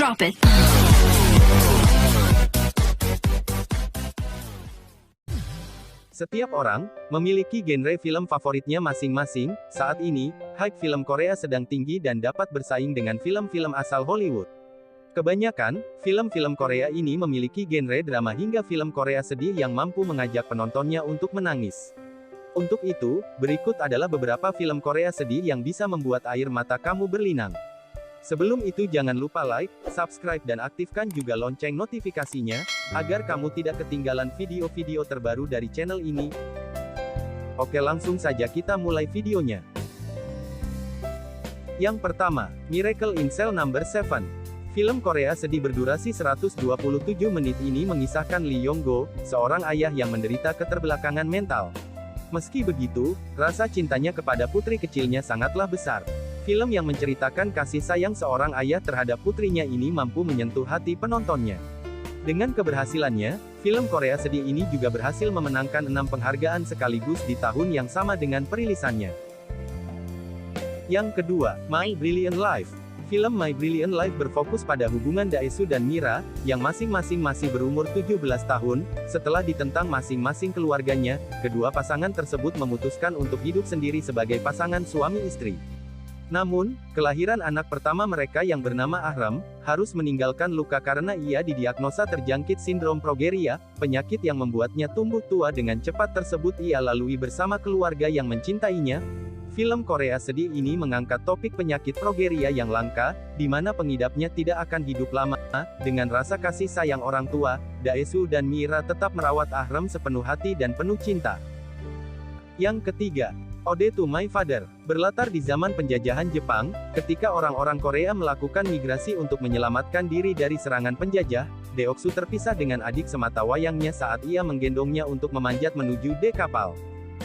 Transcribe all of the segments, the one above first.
Drop it. Setiap orang memiliki genre film favoritnya masing-masing. Saat ini, hype film Korea sedang tinggi dan dapat bersaing dengan film-film asal Hollywood. Kebanyakan film-film Korea ini memiliki genre drama hingga film Korea sedih yang mampu mengajak penontonnya untuk menangis. Untuk itu, berikut adalah beberapa film Korea sedih yang bisa membuat air mata kamu berlinang. Sebelum itu jangan lupa like, subscribe dan aktifkan juga lonceng notifikasinya, agar kamu tidak ketinggalan video-video terbaru dari channel ini. Oke, langsung saja kita mulai videonya. Yang pertama, Miracle in Cell No. 7. Film Korea sedih berdurasi 127 menit ini mengisahkan Lee Yong-go, seorang ayah yang menderita keterbelakangan mental. Meski begitu, rasa cintanya kepada putri kecilnya sangatlah besar. Film yang menceritakan kasih sayang seorang ayah terhadap putrinya ini mampu menyentuh hati penontonnya. Dengan keberhasilannya, film Korea sedih ini juga berhasil memenangkan 6 penghargaan sekaligus di tahun yang sama dengan perilisannya. Yang kedua, My Brilliant Life. Film My Brilliant Life berfokus pada hubungan Dae-soo dan Mira, yang masing-masing masih berumur 17 tahun. Setelah ditentang masing-masing keluarganya, kedua pasangan tersebut memutuskan untuk hidup sendiri sebagai pasangan suami istri. Namun, kelahiran anak pertama mereka yang bernama Ahram, harus meninggalkan luka karena ia didiagnosa terjangkit sindrom progeria, penyakit yang membuatnya tumbuh tua dengan cepat tersebut ia lalui bersama keluarga yang mencintainya. Film Korea sedih ini mengangkat topik penyakit progeria yang langka, di mana pengidapnya tidak akan hidup lama. Dengan rasa kasih sayang orang tua, Dae-soo dan Mira tetap merawat Ahram sepenuh hati dan penuh cinta. Yang ketiga, Ode to My Father, berlatar di zaman penjajahan Jepang, ketika orang-orang Korea melakukan migrasi untuk menyelamatkan diri dari serangan penjajah, Deok-soo terpisah dengan adik semata wayangnya saat ia menggendongnya untuk memanjat menuju dek kapal.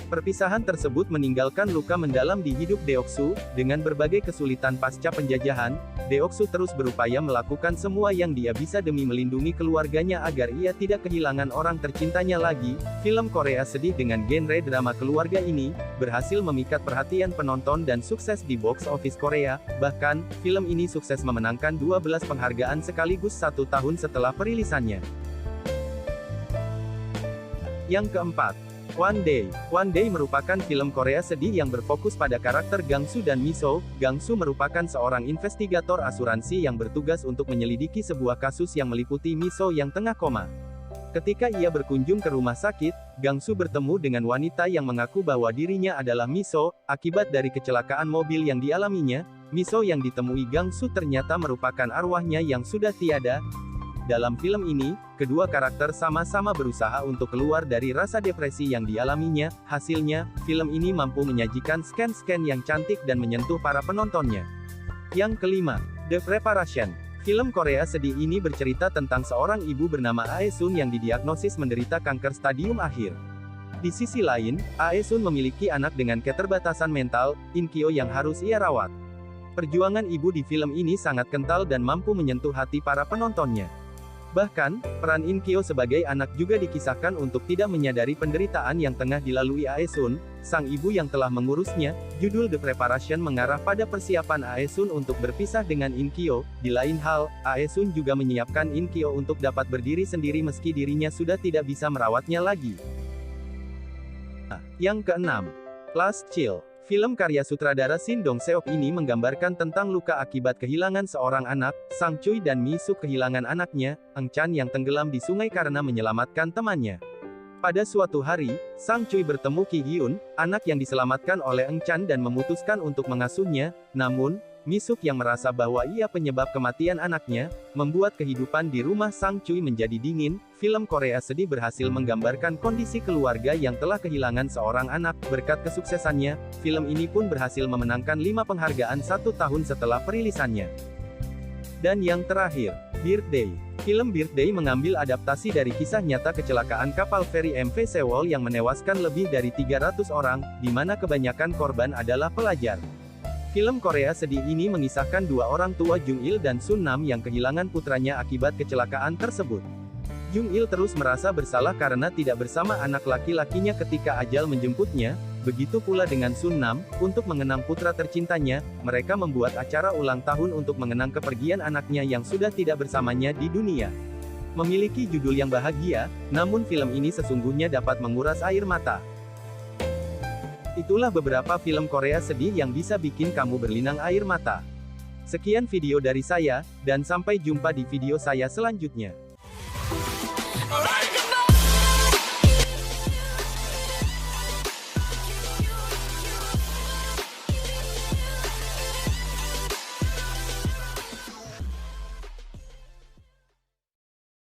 Perpisahan tersebut meninggalkan luka mendalam di hidup Deok-soo. Dengan berbagai kesulitan pasca penjajahan, Deok-soo terus berupaya melakukan semua yang dia bisa demi melindungi keluarganya agar ia tidak kehilangan orang tercintanya lagi. Film Korea sedih dengan genre drama keluarga ini berhasil memikat perhatian penonton dan sukses di box office Korea. Bahkan, film ini sukses memenangkan 12 penghargaan sekaligus 1 tahun setelah perilisannya. Yang keempat, One Day. One Day merupakan film Korea sedih yang berfokus pada karakter Gang-soo dan Mi-soo. Gang-soo merupakan seorang investigator asuransi yang bertugas untuk menyelidiki sebuah kasus yang meliputi Mi-soo yang tengah koma. Ketika ia berkunjung ke rumah sakit, Gang-soo bertemu dengan wanita yang mengaku bahwa dirinya adalah Mi-soo. Akibat dari kecelakaan mobil yang dialaminya, Mi-soo yang ditemui Gang-soo ternyata merupakan arwahnya yang sudah tiada. Dalam film ini, kedua karakter sama-sama berusaha untuk keluar dari rasa depresi yang dialaminya. Hasilnya, film ini mampu menyajikan scan-scan yang cantik dan menyentuh para penontonnya. Yang kelima, The Preparation. Film Korea sedih ini bercerita tentang seorang ibu bernama Ae-sun yang didiagnosis menderita kanker stadium akhir. Di sisi lain, Ae-sun memiliki anak dengan keterbatasan mental, In-kyo, yang harus ia rawat. Perjuangan ibu di film ini sangat kental dan mampu menyentuh hati para penontonnya. Bahkan, peran In-kyo sebagai anak juga dikisahkan untuk tidak menyadari penderitaan yang tengah dilalui Ae-sun, sang ibu yang telah mengurusnya. Judul The Preparation mengarah pada persiapan Ae-sun untuk berpisah dengan In-kyo. Di lain hal, Ae-sun juga menyiapkan In-kyo untuk dapat berdiri sendiri meski dirinya sudah tidak bisa merawatnya lagi. Yang keenam, Last Chill. Film karya sutradara Shin Dong-seok ini menggambarkan tentang luka akibat kehilangan seorang anak. Sang Choi dan Mi-suk kehilangan anaknya, Eun Chan, yang tenggelam di sungai karena menyelamatkan temannya. Pada suatu hari, Sang Choi bertemu Ki Hyun, anak yang diselamatkan oleh Eun Chan, dan memutuskan untuk mengasuhnya. Namun, Mi-suk yang merasa bahwa ia penyebab kematian anaknya, membuat kehidupan di rumah Sang Choi menjadi dingin. Film Korea sedih berhasil menggambarkan kondisi keluarga yang telah kehilangan seorang anak. Berkat kesuksesannya, film ini pun berhasil memenangkan 5 penghargaan 1 tahun setelah perilisannya. Dan yang terakhir, Birthday. Film Birthday mengambil adaptasi dari kisah nyata kecelakaan kapal feri MV Sewol yang menewaskan lebih dari 300 orang, di mana kebanyakan korban adalah pelajar. Film Korea sedih ini mengisahkan dua orang tua Jung-il dan Sun-nam yang kehilangan putranya akibat kecelakaan tersebut. Jung-il terus merasa bersalah karena tidak bersama anak laki-lakinya ketika ajal menjemputnya. Begitu pula dengan Sun Nam, untuk mengenang putra tercintanya, mereka membuat acara ulang tahun untuk mengenang kepergian anaknya yang sudah tidak bersamanya di dunia. Memiliki judul yang bahagia, namun film ini sesungguhnya dapat menguras air mata. Itulah beberapa film Korea sedih yang bisa bikin kamu berlinang air mata. Sekian video dari saya, dan sampai jumpa di video saya selanjutnya.